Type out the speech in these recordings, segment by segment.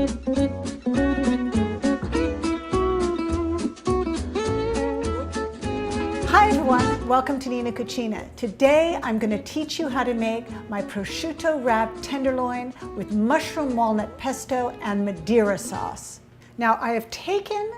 Hi everyone, welcome to Nina Cucina. Today I'm going to teach you how to make my prosciutto wrapped tenderloin with mushroom walnut pesto and Madeira sauce. Now I have taken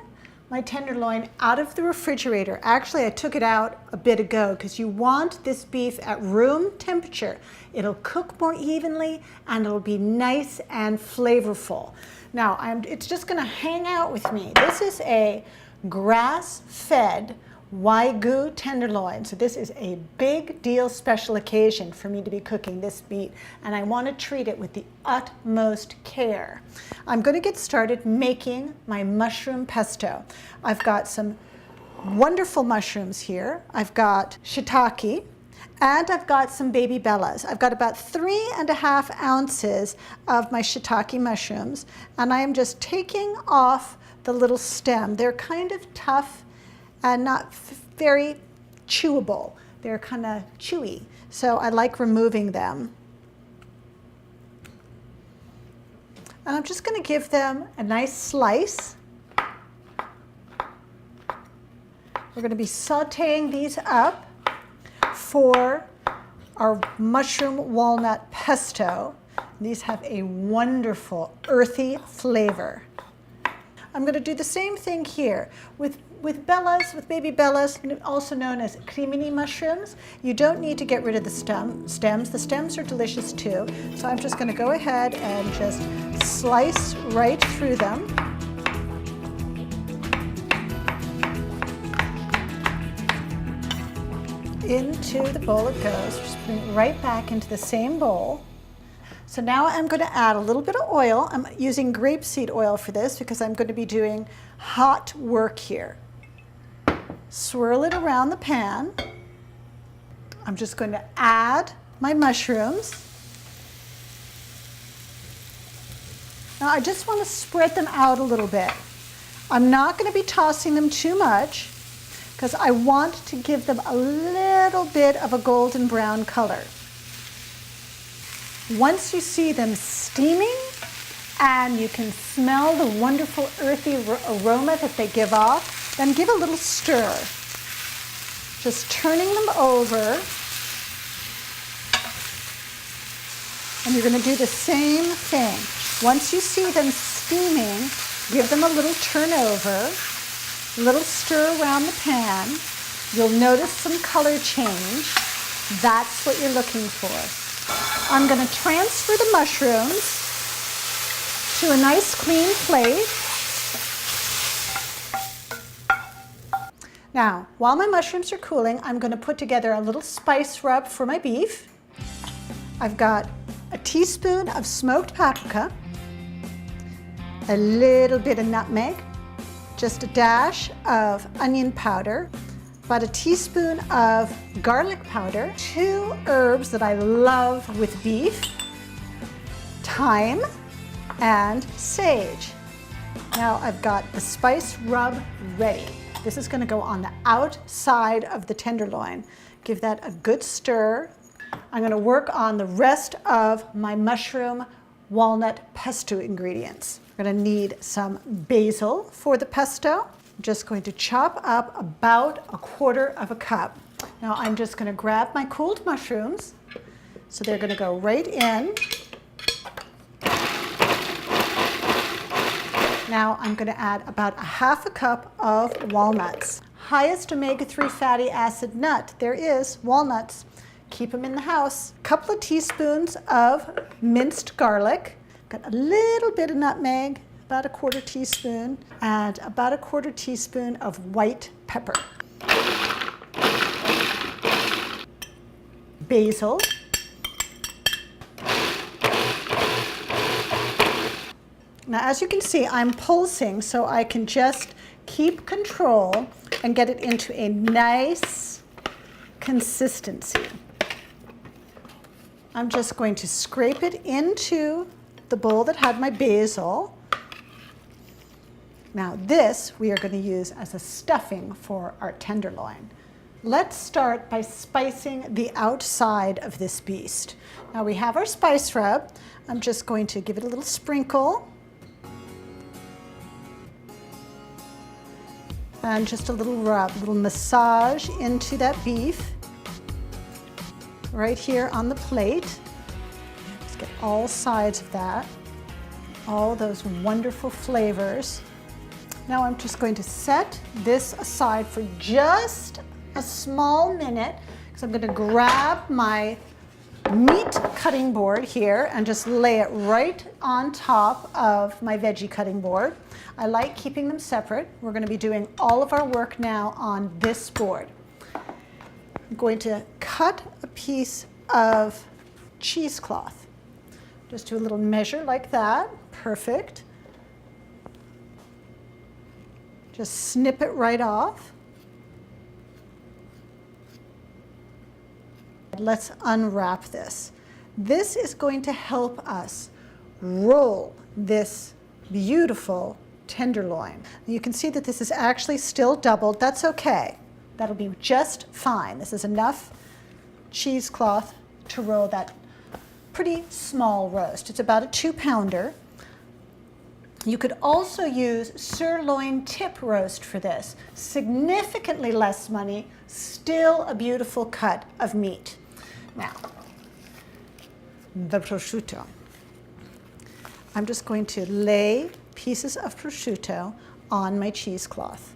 my tenderloin out of the refrigerator. Actually, I took it out a bit ago because you want this beef at room temperature. It'll cook more evenly and it'll be nice and flavorful. Now it's just going to hang out with me. This is a grass-fed Wagyu tenderloin. So this is a big deal special occasion for me to be cooking this meat, and I want to treat it with the utmost care. I'm going to get started making my mushroom pesto. I've got some wonderful mushrooms here. I've got shiitake, and I've got some baby bellas. I've got about 3.5 ounces of my shiitake mushrooms, and I am just taking off the little stem. They're kind of tough and not very chewable. They're kind of chewy, so I like removing them. And I'm just going to give them a nice slice. We're going to be sauteing these up for our mushroom walnut pesto. These have a wonderful earthy flavor. I'm going to do the same thing here with bellas, with baby bellas, also known as crimini mushrooms. You don't need to get rid of the stems. The stems are delicious too. So I'm just going to go ahead and just slice right through them. Into the bowl it goes. Just bring it right back into the same bowl. So now I'm going to add a little bit of oil. I'm using grapeseed oil for this because I'm going to be doing hot work here. Swirl it around the pan. I'm just going to add my mushrooms. Now I just want to spread them out a little bit. I'm not going to be tossing them too much because I want to give them a little bit of a golden brown color. Once you see them steaming and you can smell the wonderful earthy aroma that they give off, then give a little stir. Just turning them over. And you're going to do the same thing. Once you see them steaming, give them a little turnover, a little stir around the pan. You'll notice some color change. That's what you're looking for. I'm going to transfer the mushrooms to a nice clean plate. Now, while my mushrooms are cooling, I'm going to put together a little spice rub for my beef. I've got a teaspoon of smoked paprika, a little bit of nutmeg, just a dash of onion powder, about a teaspoon of garlic powder, 2 herbs that I love with beef, thyme, and sage. Now I've got the spice rub ready. This is going to go on the outside of the tenderloin. Give that a good stir. I'm going to work on the rest of my mushroom walnut pesto ingredients. We're going to need some basil for the pesto. I'm just going to chop up about 1/4 cup. Now I'm just going to grab my cooled mushrooms. So they're going to go right in. Now I'm going to add about 1/2 cup of walnuts. Highest omega-3 fatty acid nut there is, walnuts. Keep them in the house. A couple of teaspoons of minced garlic. Got a little bit of nutmeg, about 1/4 teaspoon, and about 1/4 teaspoon of white pepper. Basil. Now, as you can see, I'm pulsing so I can just keep control and get it into a nice consistency. I'm just going to scrape it into the bowl that had my basil. Now this we are going to use as a stuffing for our tenderloin. Let's start by spicing the outside of this beast. Now we have our spice rub. I'm just going to give it a little sprinkle. And just a little rub, a little massage into that beef right here on the plate. Just get all sides of that, all those wonderful flavors. Now I'm just going to set this aside for just a small minute because I'm going to grab my meat cutting board here and just lay it right on top of my veggie cutting board. I like keeping them separate. We're going to be doing all of our work now on this board. I'm going to cut a piece of cheesecloth. Just do a little measure like that. Perfect. Just snip it right off. Let's unwrap this. This is going to help us roll this beautiful tenderloin. You can see that this is actually still doubled. That's okay. That'll be just fine. This is enough cheesecloth to roll that pretty small roast. It's about a 2-pounder. You could also use sirloin tip roast for this. Significantly less money, still a beautiful cut of meat. Now, the prosciutto. I'm just going to lay pieces of prosciutto on my cheesecloth.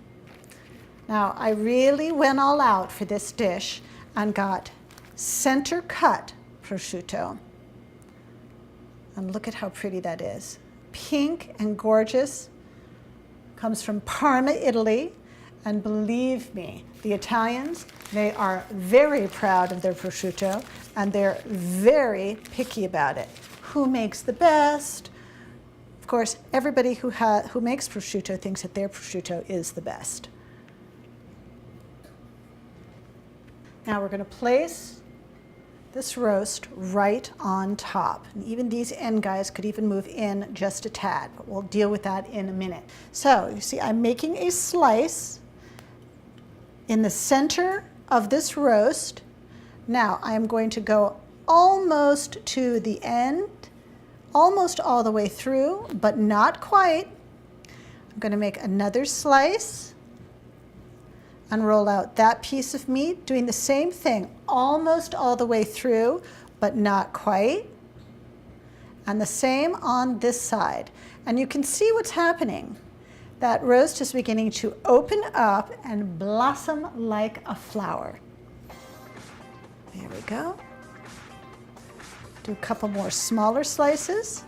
Now, I really went all out for this dish and got center cut prosciutto. And look at how pretty that is. Pink and gorgeous. Comes from Parma, Italy. And believe me, the Italians, they are very proud of their prosciutto and they're very picky about it. Who makes the best? Of course, everybody who makes prosciutto thinks that their prosciutto is the best. Now we're going to place this roast right on top. And even these end guys could even move in just a tad, but we'll deal with that in a minute. So you see, I'm making a slice in the center of this roast. Now I'm going to go almost to the end, almost all the way through, but not quite. I'm going to make another slice and roll out that piece of meat, doing the same thing, almost all the way through, but not quite. And the same on this side. And you can see what's happening. That roast is beginning to open up and blossom like a flower. There we go. Do a couple more smaller slices.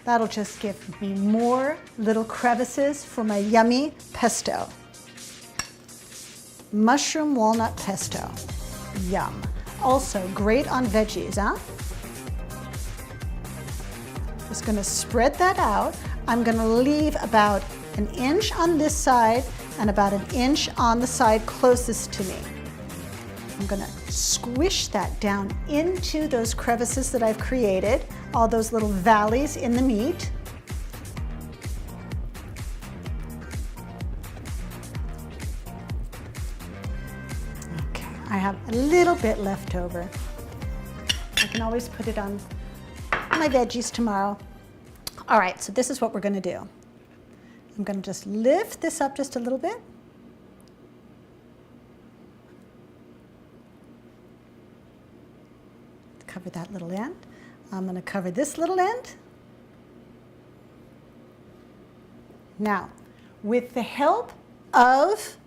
That'll just give me more little crevices for my yummy pesto. Mushroom walnut pesto. Yum. Also great on veggies, huh? Just gonna spread that out. I'm gonna leave about an inch on this side and about an inch on the side closest to me. I'm gonna squish that down into those crevices that I've created, all those little valleys in the meat. Okay, I have a little bit left over. I can always put it on my veggies tomorrow. All right, so this is what we're gonna do. I'm going to just lift this up just a little bit. Cover that little end. I'm going to cover this little end. Now, with the help of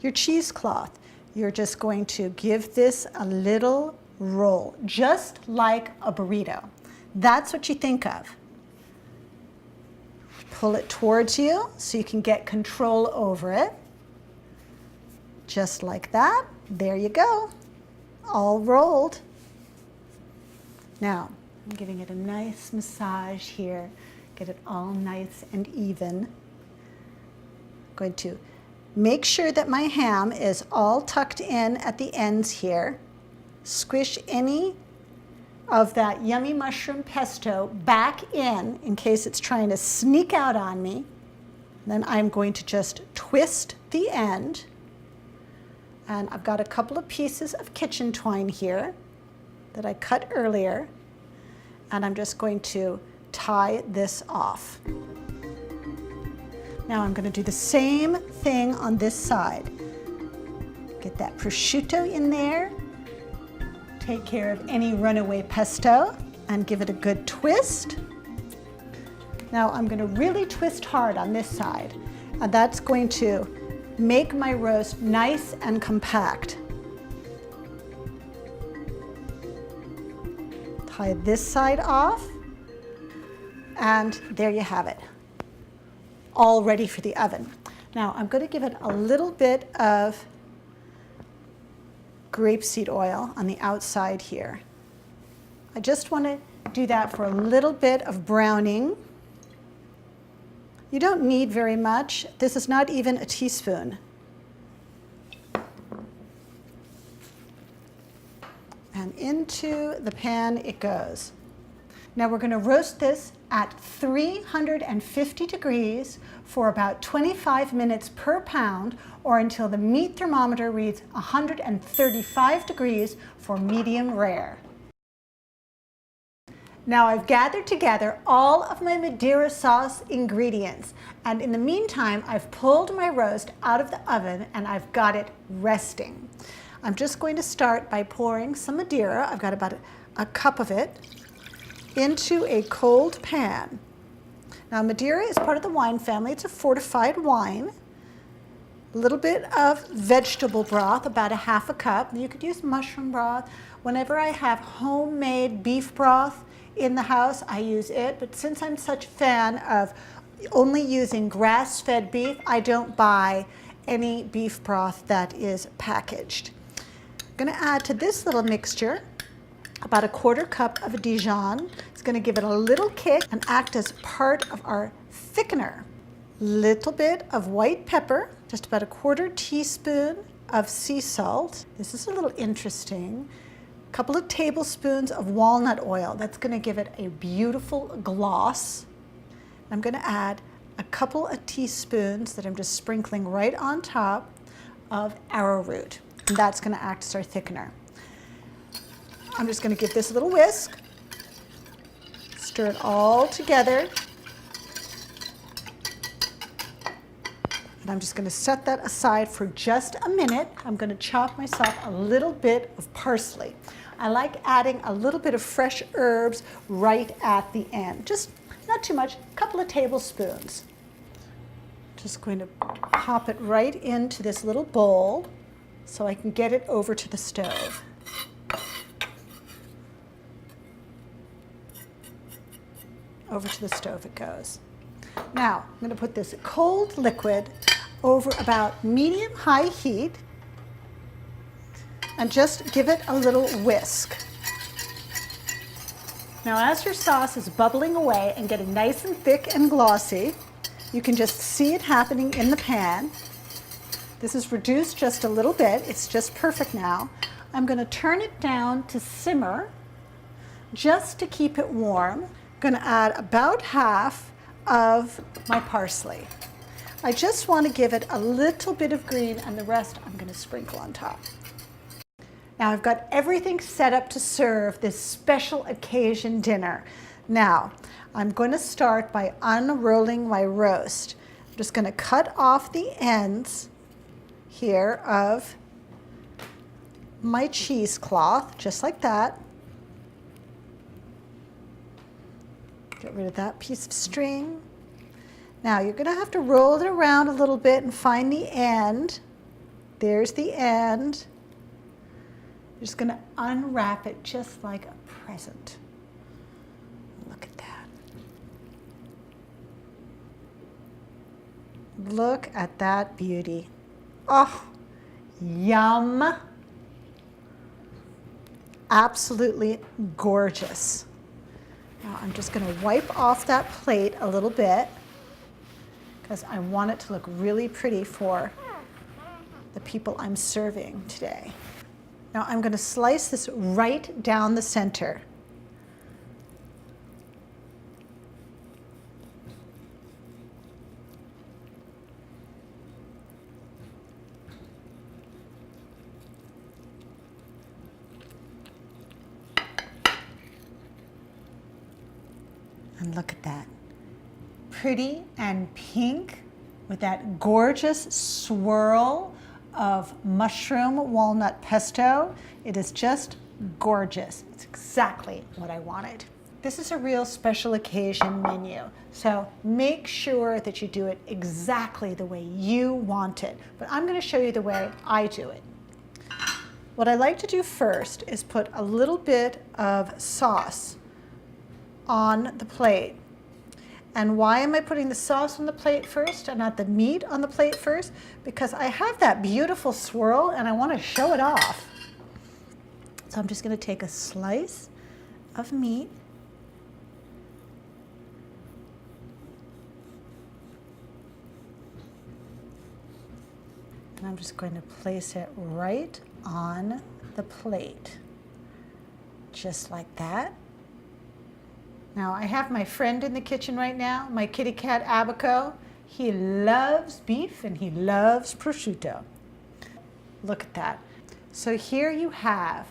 your cheesecloth, you're just going to give this a little roll, just like a burrito. That's what you think of. Pull it towards you so you can get control over it. Just like that. There you go. All rolled. Now, I'm giving it a nice massage here. Get it all nice and even. I'm going to make sure that my ham is all tucked in at the ends here. Squish any of that yummy mushroom pesto back in case it's trying to sneak out on me. Then I'm going to just twist the end. And I've got a couple of pieces of kitchen twine here that I cut earlier. And I'm just going to tie this off. Now I'm going to do the same thing on this side. Get that prosciutto in there. Take care of any runaway pesto and give it a good twist. Now I'm going to really twist hard on this side, and that's going to make my roast nice and compact. Tie this side off, and there you have it, all ready for the oven. Now I'm going to give it a little bit of grapeseed oil on the outside here. I just want to do that for a little bit of browning. You don't need very much. This is not even a teaspoon. And into the pan it goes. Now we're going to roast this at 350 degrees for about 25 minutes per pound, or until the meat thermometer reads 135 degrees for medium rare. Now I've gathered together all of my Madeira sauce ingredients, and in the meantime I've pulled my roast out of the oven and I've got it resting. I'm just going to start by pouring some Madeira, I've got about a cup of it, into a cold pan. Now Madeira is part of the wine family. It's a fortified wine. A little bit of vegetable broth, about a half a cup. You could use mushroom broth. Whenever I have homemade beef broth in the house, I use it, but since I'm such a fan of only using grass-fed beef, I don't buy any beef broth that is packaged. I'm going to add to this little mixture about a quarter cup of Dijon. It's going to give it a little kick and act as part of our thickener. Little bit of white pepper, just about a quarter teaspoon of sea salt. This is a little interesting. A couple of tablespoons of walnut oil. That's going to give it a beautiful gloss. I'm going to add a couple of teaspoons that I'm just sprinkling right on top of arrowroot. And that's going to act as our thickener. I'm just going to give this a little whisk. Stir it all together. And I'm just going to set that aside for just a minute. I'm going to chop myself a little bit of parsley. I like adding a little bit of fresh herbs right at the end. Just not too much, a couple of tablespoons. Just going to pop it right into this little bowl so I can get it over to the stove. Over to the stove it goes. Now, I'm going to put this cold liquid over about medium-high heat and just give it a little whisk. Now, as your sauce is bubbling away and getting nice and thick and glossy, you can just see it happening in the pan. This is reduced just a little bit. It's just perfect now. I'm going to turn it down to simmer just to keep it warm. I'm going to add about half of my parsley. I just want to give it a little bit of green, and the rest I'm going to sprinkle on top. Now I've got everything set up to serve this special occasion dinner. Now I'm going to start by unrolling my roast. I'm just going to cut off the ends here of my cheesecloth, just like that. Get rid of that piece of string. Now you're going to have to roll it around a little bit and find the end. There's the end. You're just going to unwrap it just like a present. Look at that. Look at that beauty. Oh, yum. Absolutely gorgeous. Now I'm just going to wipe off that plate a little bit because I want it to look really pretty for the people I'm serving today. Now I'm going to slice this right down the center. And look at that. Pretty and pink with that gorgeous swirl of mushroom walnut pesto. It is just gorgeous. It's exactly what I wanted. This is a real special occasion menu, so make sure that you do it exactly the way you want it. But I'm going to show you the way I do it. What I like to do first is put a little bit of sauce on the plate. And why am I putting the sauce on the plate first and not the meat on the plate first? Because I have that beautiful swirl and I want to show it off. So I'm just going to take a slice of meat and I'm just going to place it right on the plate, just like that. Now I have my friend in the kitchen right now, my kitty cat Abaco. He loves beef and he loves prosciutto. Look at that. So here you have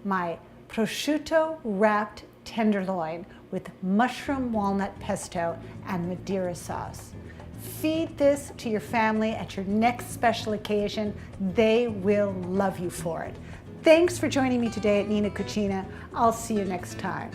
my prosciutto wrapped tenderloin with mushroom walnut pesto and Madeira sauce. Feed this to your family at your next special occasion. They will love you for it. Thanks for joining me today at Nina Cucina. I'll see you next time.